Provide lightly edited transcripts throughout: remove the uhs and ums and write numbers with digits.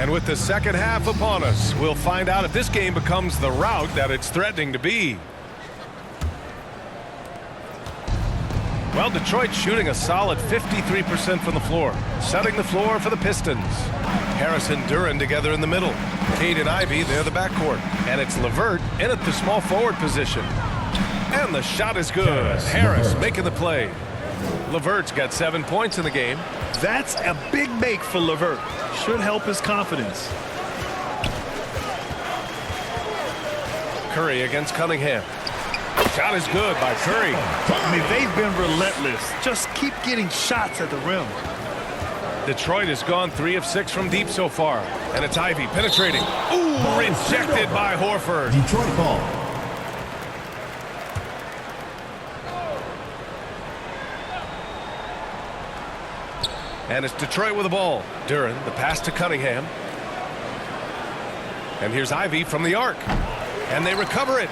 And with the second half upon us, we'll find out if this game becomes the rout that it's threatening to be. Well, Detroit's shooting a solid 53% from the floor, setting the floor for the Pistons. Harris and Duren together in the middle. Cade and Ivy, they're the backcourt. And it's LeVert in at the small forward position. And the shot is good. Harris making the play. LeVert's got 7 points in the game. That's a big make for LeVert. Should help his confidence. Curry against Cunningham. Shot is good by Curry. I mean, they've been relentless. Just keep getting shots at the rim. Detroit has gone 3 of 6 from deep so far. And it's Ivy penetrating. Ooh, rejected by Horford. Detroit ball. And it's Detroit with the ball. Duren, the pass to Cunningham. And here's Ivy from the arc. And they recover it.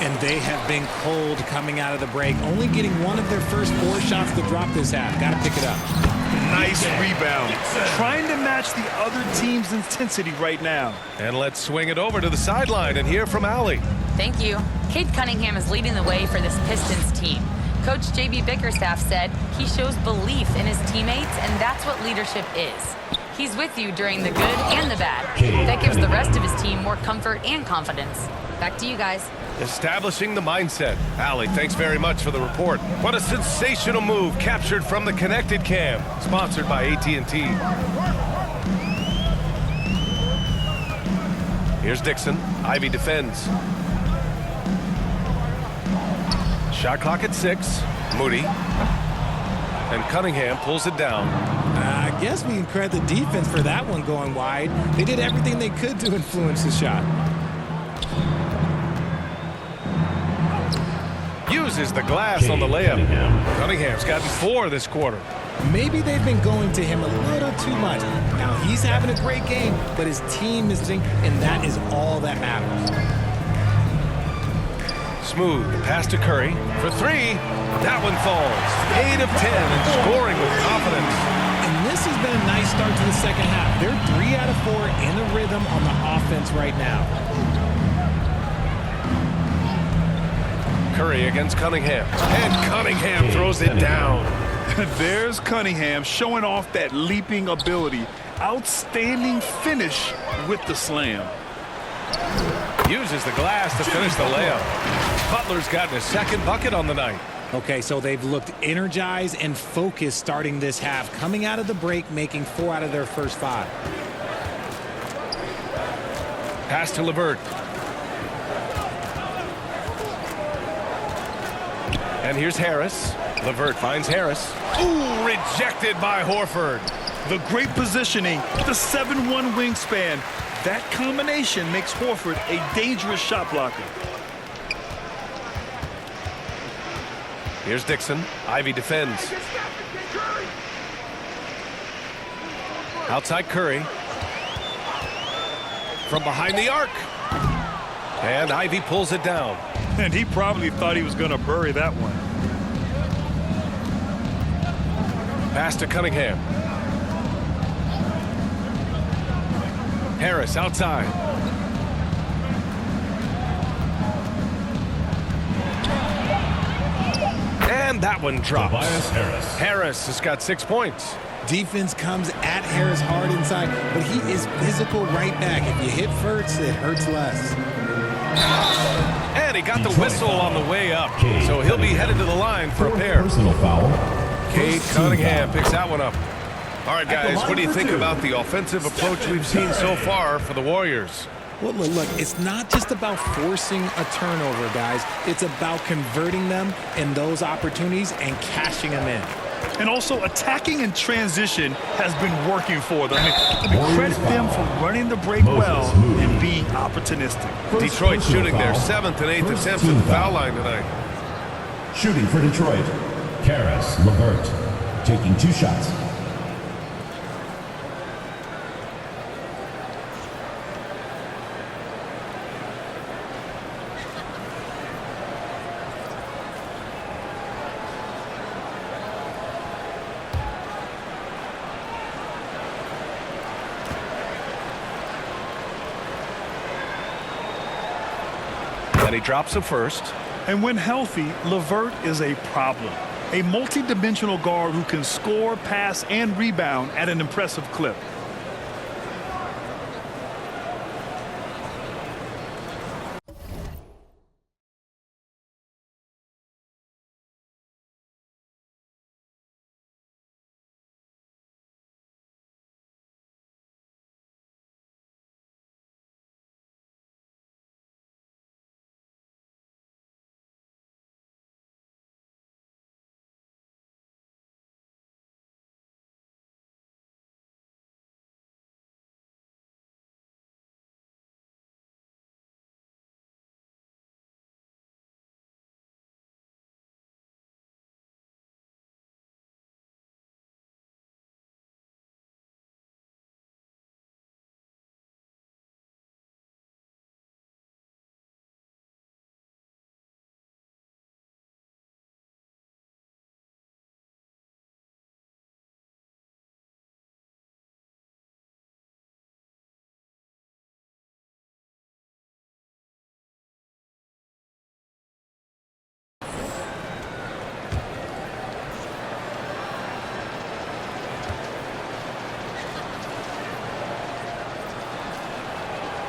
And they have been cold coming out of the break, only getting one of their first 4 shots to drop this half. Got to pick it up. Nice rebound. Trying to match the other team's intensity right now. And let's swing it over to the sideline and hear from Allie. Thank you. Cade Cunningham is leading the way for this Pistons team. Coach J.B. Bickerstaff said he shows belief in his teammates, and that's what leadership is. He's with you during the good and the bad. That gives the rest of his team more comfort and confidence. Back to you guys. Establishing the mindset. Allie, thanks very much for the report. What a sensational move captured from the Connected Cam, sponsored by AT&T. Here's Dixon. Ivy defends. Shot clock at 6. Moody. And Cunningham pulls it down. I guess we can credit the defense for that one going wide. They did everything they could to influence the shot. Uses the glass on the layup. Cunningham's gotten 4 this quarter. Maybe they've been going to him a little too much. Now he's having a great game, but his team is missing, and that is all that matters. Smooth pass to Curry for 3. That one falls. 8 of 10 and scoring with confidence. And this has been a nice start to the second half. They're 3 out of 4 in a rhythm on the offense right now. Curry against Cunningham. And Cunningham throws it down. There's Cunningham showing off that leaping ability. Outstanding finish with the slam. Uses the glass to finish the layup. Butler's gotten his second bucket on the night. Okay, so they've looked energized and focused starting this half, coming out of the break, making 4 out of their first 5. Pass to LeVert. And here's Harris. LeVert finds Harris. Ooh, rejected by Horford. The great positioning, the 7'1" wingspan. That combination makes Horford a dangerous shot blocker. Here's Dixon. Ivy defends. Outside Curry. From behind the arc. And Ivy pulls it down. And he probably thought he was going to bury that one. Pass to Cunningham. Harris outside. And that one drops. Harris has got 6 points. Defense comes at Harris hard inside, but he is physical right back. If you hit first, it hurts less. And he got the whistle on the way up, so he'll be headed to the line for a pair. Personal foul. Cade Cunningham picks that one up. All right, guys, what do you think about the offensive approach we've seen so far for the Warriors? Well, look, it's not just about forcing a turnover, guys. It's about converting them in those opportunities and cashing them in. And also attacking in transition has been working for them. I mean, credit them for running the break well and being opportunistic. Detroit shooting their 7th and 8th attempts at the foul line tonight. Shooting for Detroit. Karis LeVert taking 2 shots. And he drops it first. And when healthy, LeVert is a problem. A multi-dimensional guard who can score, pass, and rebound at an impressive clip.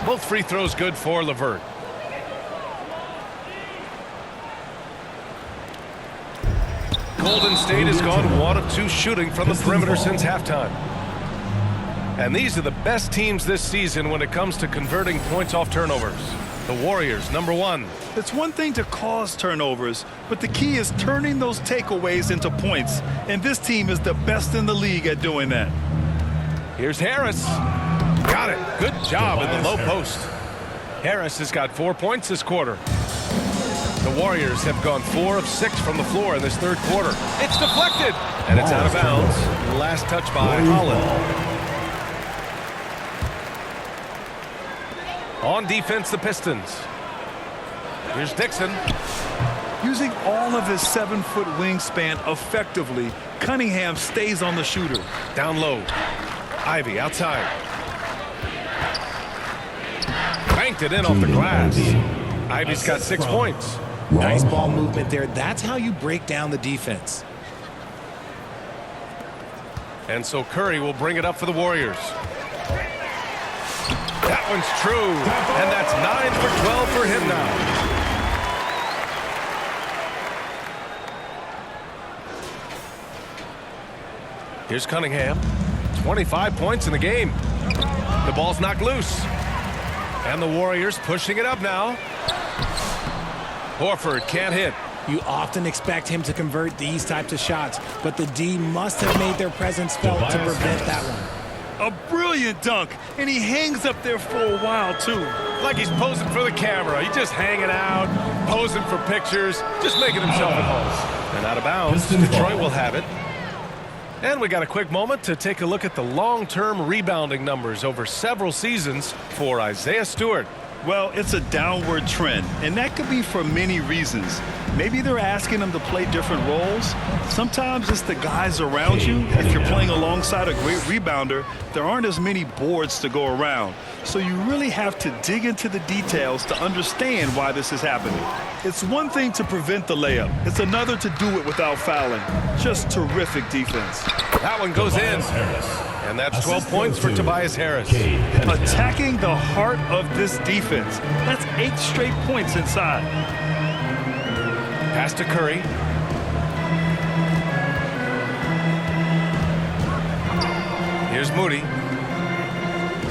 Both free throws good for LeVert. Golden State has gone 1 of 2 shooting from the perimeter since halftime. And these are the best teams this season when it comes to converting points off turnovers. The Warriors, number 1. It's one thing to cause turnovers, but the key is turning those takeaways into points. And this team is the best in the league at doing that. Here's Harris. Got it. Good job in the low post. Harris has got 4 points this quarter. The Warriors have gone 4 of 6 from the floor in this third quarter. It's deflected, and it's out of bounds. Last touch by Holland. On defense, the Pistons. Here's Dixon. Using all of his 7-foot wingspan effectively, Cunningham stays on the shooter. Down low. Ivy outside. Banked it in off the glass. Ivy's got 6 points. Nice ball movement there. That's how you break down the defense. And so Curry will bring it up for the Warriors. That one's true. And that's 9 for 12 for him now. Here's Cunningham. 25 points in the game. The ball's knocked loose. And the Warriors pushing it up now. Horford can't hit. You often expect him to convert these types of shots, but the D must have made their presence felt to prevent that one. A brilliant dunk, and he hangs up there for a while, too. Like he's posing for the camera. He's just hanging out, posing for pictures, just making himself at home. And out of bounds, Detroit will have it. And we got a quick moment to take a look at the long-term rebounding numbers over several seasons for Isaiah Stewart. Well, it's a downward trend, and that could be for many reasons. Maybe they're asking them to play different roles. Sometimes it's the guys around you. If you're playing alongside a great rebounder, there aren't as many boards to go around. So you really have to dig into the details to understand why this is happening. It's one thing to prevent the layup. It's another to do it without fouling. Just terrific defense. That one goes in. And that's 12 points for Tobias Harris. Attacking the heart of this defense. That's 8 straight points inside. Pass to Curry. Here's Moody.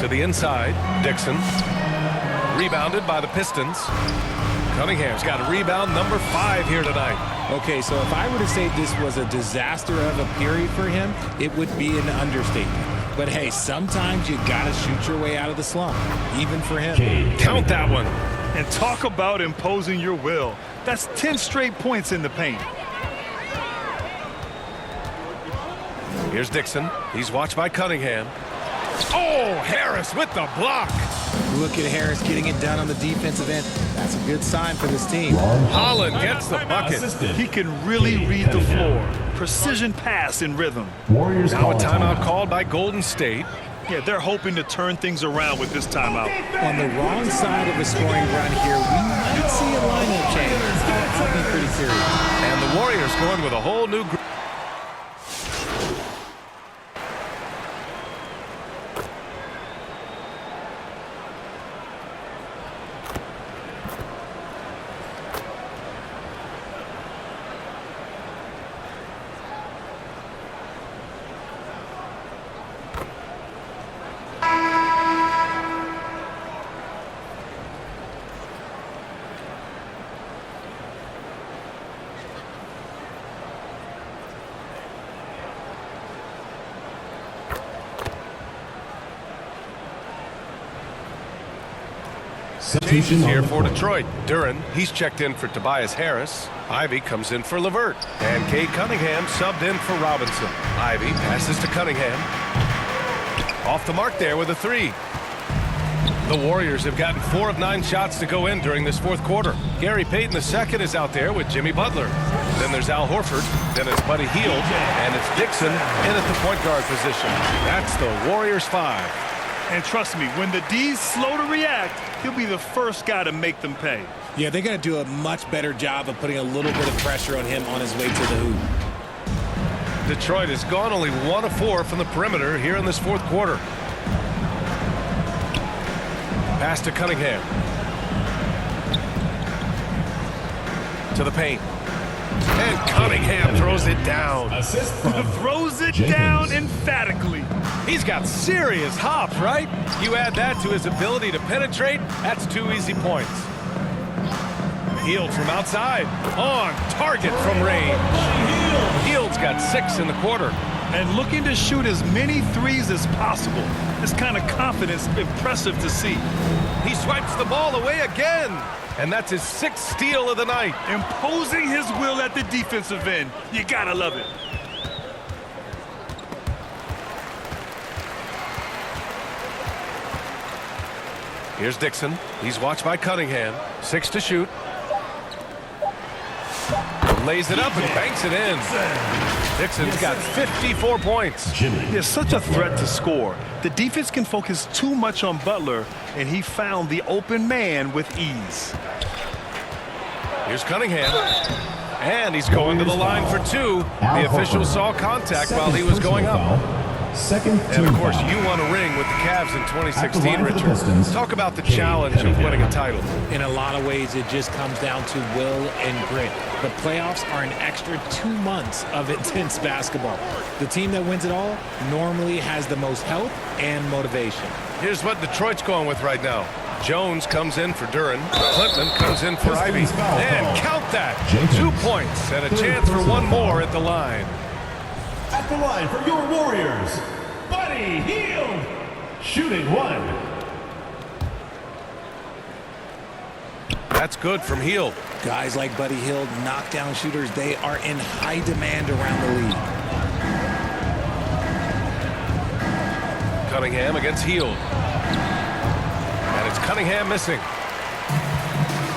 To the inside. Dixon. Rebounded by the Pistons. Cunningham's got a rebound number 5 here tonight. Okay, so if I were to say this was a disaster of a period for him, it would be an understatement. But hey, sometimes you gotta shoot your way out of the slump, even for him. Count that one. And talk about imposing your will. That's 10 straight points in the paint. Here's Dixon. He's watched by Cunningham. Oh, Harris with the block. Look at Harris getting it done on the defensive end. That's a good sign for this team. Holland gets the bucket. He can really read the floor. Precision pass in rhythm. Warriors Now a timeout called by Golden State. Yeah, they're hoping to turn things around with this timeout. On the wrong side of a scoring run here, we might see a lineup change. I'll be pretty serious. And the Warriors going with a whole new group. Changes here for Detroit. Duren, he's checked in for Tobias Harris. Ivy comes in for LeVert. And Cade Cunningham subbed in for Robinson. Ivy passes to Cunningham. Off the mark there with a 3. The Warriors have gotten 4 of 9 shots to go in during this fourth quarter. Gary Payton II is out there with Jimmy Butler. Then there's Al Horford. Then it's Buddy Hield. And it's Dixon in at the point guard position. That's the Warriors 5. And trust me, when the D's slow to react, he'll be the first guy to make them pay. Yeah, they're going to do a much better job of putting a little bit of pressure on him on his way to the hoop. Detroit has gone only 1 of 4 from the perimeter here in this fourth quarter. Pass to Cunningham. To the paint. And Cunningham throws it down. Assist from Throws it Jenkins. down emphatically. He's got serious hops, right? You add that to his ability to penetrate, that's 2 easy points. Hield from outside. On target from range. Hield's got 6 in the quarter. And looking to shoot as many threes as possible. This kind of confidence, impressive to see. He swipes the ball away again. And that's his 6th steal of the night. Imposing his will at the defensive end. You gotta love it. Here's Dixon. He's watched by Cunningham. 6 to shoot. Lays it up and banks it in. Dixon's got 54 points. There's such a threat to score. The defense can focus too much on Butler, and he found the open man with ease. Here's Cunningham. And he's going to the line for 2. The official saw contact while he was going up. Second And of team course, foul. you won a ring with the Cavs in At the 2016, line for the Richard. Pistons, Talk about the Cade challenge of Cunningham. winning a title. In a lot of ways, it just comes down to will and grit. The playoffs are an extra 2 months of intense basketball. The team that wins it all normally has the most health and motivation. Here's what Detroit's going with right now. Jones comes in for Duren. Clinton comes in for Ivy. Pistons foul And call. count that. Jenkins. 2 points and a Third chance for personal 1 more foul. at the line. At the line for your Warriors, Buddy Hield, shooting 1. That's good from Hield. Guys like Buddy Hield, knockdown shooters, they are in high demand around the league. Cunningham against Hield. And it's Cunningham missing.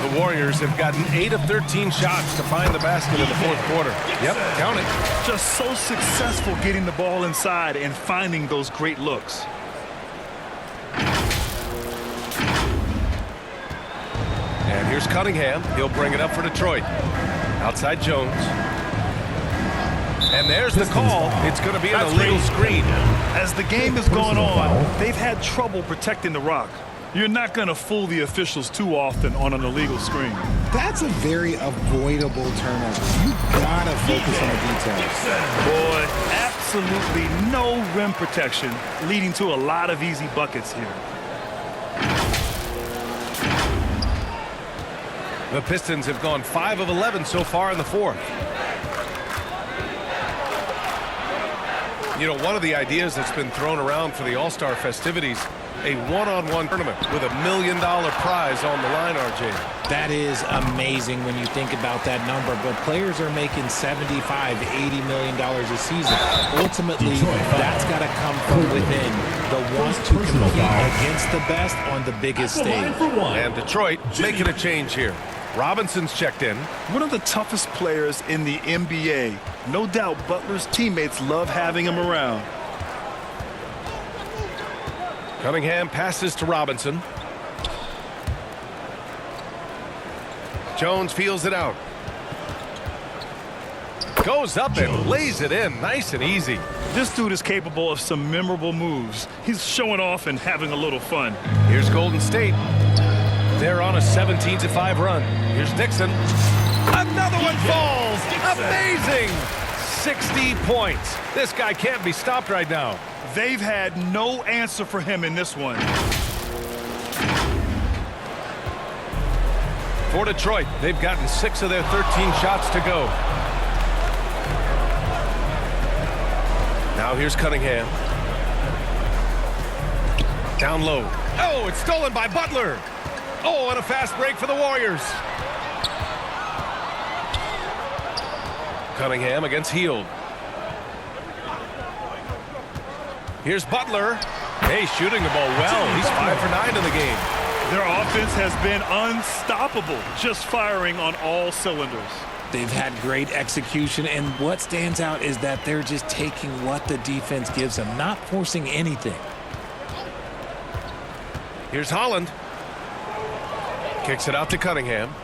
The Warriors have gotten 8 of 13 shots to find the basket in the fourth quarter. Yep, count it. Just so successful getting the ball inside and finding those great looks. And here's Cunningham. He'll bring it up for Detroit. Outside Jones. And there's the call. It's going to be an illegal screen. As the game has gone on, they've had trouble protecting the rock. You're not going to fool the officials too often on an illegal screen. That's a very avoidable turnover. You gotta focus on the details. Boy, absolutely no rim protection, leading to a lot of easy buckets here. The Pistons have gone 5 of 11 so far in the fourth. You know, one of the ideas that's been thrown around for the All-Star festivities, a one-on-one tournament with $1 million prize on the line, RJ. That is amazing when you think about that number, but players are making $75, $80 million a season. Ultimately, that's got to come from within. The want to compete against the best on the biggest stage. And Detroit making a change here. Robinson's checked in. One of the toughest players in the NBA. No doubt Butler's teammates love having him around. Cunningham passes to Robinson. Jones feels it out. Goes up and lays it in. Nice and easy. This dude is capable of some memorable moves. He's showing off and having a little fun. Here's Golden State. They're on a 17-5 run. Here's Dixon. Another one falls. Amazing. 60 points. This guy can't be stopped right now. They've had no answer for him in this one. For Detroit, they've gotten 6 of their 13 shots to go. Now here's Cunningham. Down low. Oh, it's stolen by Butler. Oh, and a fast break for the Warriors. Cunningham against Hield. Here's Butler. Hey, shooting the ball well. He's 5 for 9 in the game. Their offense has been unstoppable, just firing on all cylinders. They've had great execution, and what stands out is that they're just taking what the defense gives them, not forcing anything. Here's Holland. Kicks it out to Cunningham.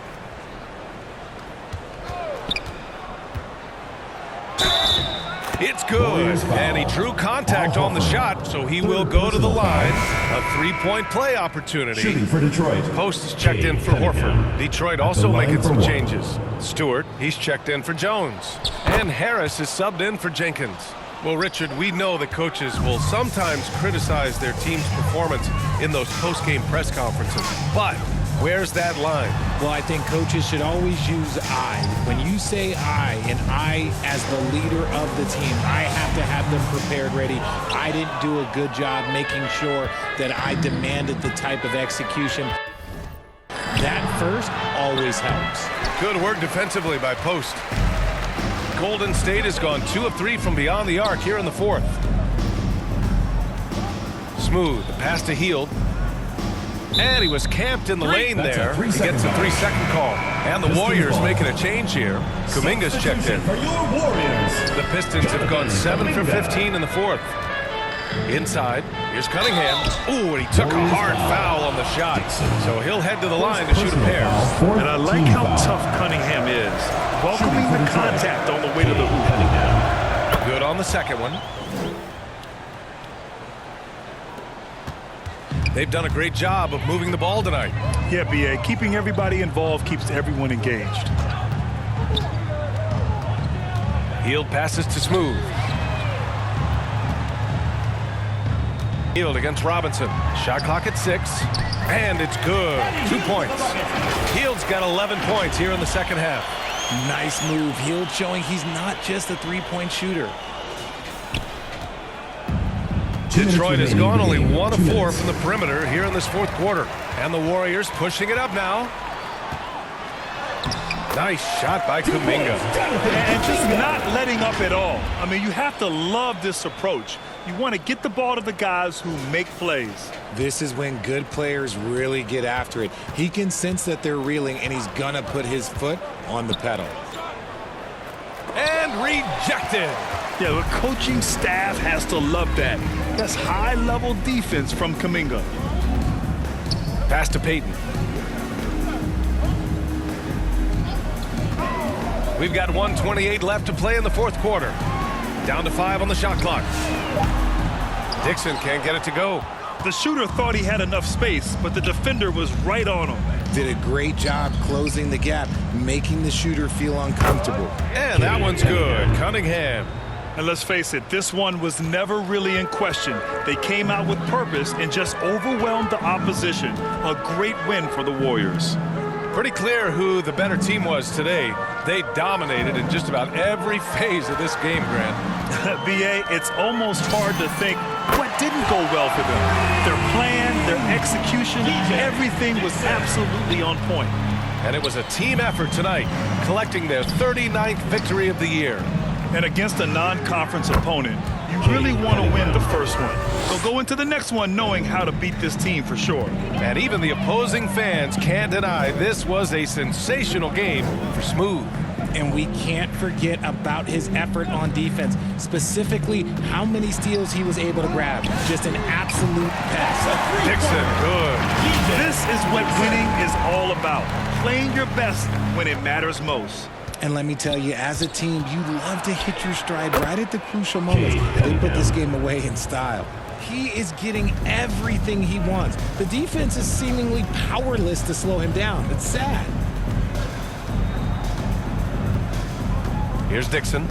It's good, and he drew contact on the shot, so he will go to the line. A 3-point play opportunity. Shooting for Detroit. Post is checked in for Horford. Detroit also making some changes. Stewart, he's checked in for Jones. And Harris is subbed in for Jenkins. Well, Richard, we know that coaches will sometimes criticize their team's performance in those post-game press conferences. But where's that line? Well, I think coaches should always use I. When you say I, and I as the leader of the team, I have to have them prepared, ready. I didn't do a good job making sure that I demanded the type of execution. That first always helps. Good work defensively by Post. Golden State has gone 2 of 3 from beyond the arc here in the fourth. Smooth, the pass to Hield. And he was camped in the lane there. He gets a 3-second call. And the Warriors making a change here. Kuminga's checked in. The Pistons have gone 7 for 15 in the fourth. Inside, here's Cunningham. Ooh, and he took a hard foul on the shot. So he'll head to the line to shoot a pair. And I like how tough Cunningham is. Welcoming the contact on the way to the hoop. Good on the second one. They've done a great job of moving the ball tonight. Yeah, B.A. Keeping everybody involved keeps everyone engaged. Hield passes to Smooth. Hield against Robinson. Shot clock at 6. And it's good. 2 points. Hield's got 11 points here in the second half. Nice move. Hield showing he's not just a three-point shooter. Detroit has gone only 1 of 4 from the perimeter here in this fourth quarter. And the Warriors pushing it up now. Nice shot by Kuminga. And just not letting up at all. I mean, you have to love this approach. You want to get the ball to the guys who make plays. This is when good players really get after it. He can sense that they're reeling, and he's gonna put his foot on the pedal. And rejected. Yeah, the coaching staff has to love that. That's high-level defense from Kuminga. Pass to Peyton. We've got 1:28 left to play in the fourth quarter. Down to 5 on the shot clock. Dixon can't get it to go. The shooter thought he had enough space, but the defender was right on him. Did a great job closing the gap, making the shooter feel uncomfortable. And that one's good. Cunningham. And let's face it, this one was never really in question. They came out with purpose and just overwhelmed the opposition. A great win for the Warriors. Pretty clear who the better team was today. They dominated in just about every phase of this game, Grant. BA, it's almost hard to think what didn't go well for them. Their plan, their execution, everything was absolutely on point. And it was a team effort tonight, collecting their 39th victory of the year. And against a non-conference opponent, you really want to win the first one. So go into the next one knowing how to beat this team for sure. And even the opposing fans can't deny this was a sensational game for Smooth. And we can't forget about his effort on defense, specifically how many steals he was able to grab. Just an absolute pest. Dixon, good. This is what winning is all about. Playing your best when it matters most. And let me tell you, as a team, you love to hit your stride right at the crucial moments. They put this game away in style. He is getting everything he wants. The defense is seemingly powerless to slow him down. It's sad. Here's Dixon.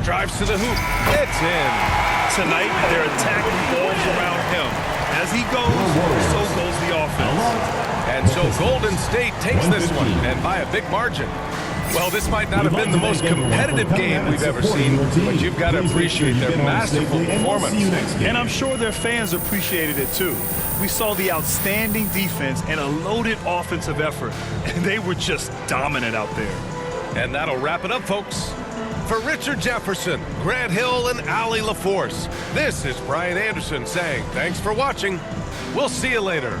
Drives to the hoop. It's in. Tonight, their attack revolves around him. As he goes, so goes the offense. And so Golden State takes this one, and by a big margin. Well, this might not have been the most competitive game we've ever seen, but you've got to appreciate their masterful performance. And I'm sure their fans appreciated it too. We saw the outstanding defense and a loaded offensive effort, and they were just dominant out there. And that'll wrap it up, folks. For Richard Jefferson, Grant Hill, and Allie LaForce, this is Brian Anderson saying thanks for watching. We'll see you later.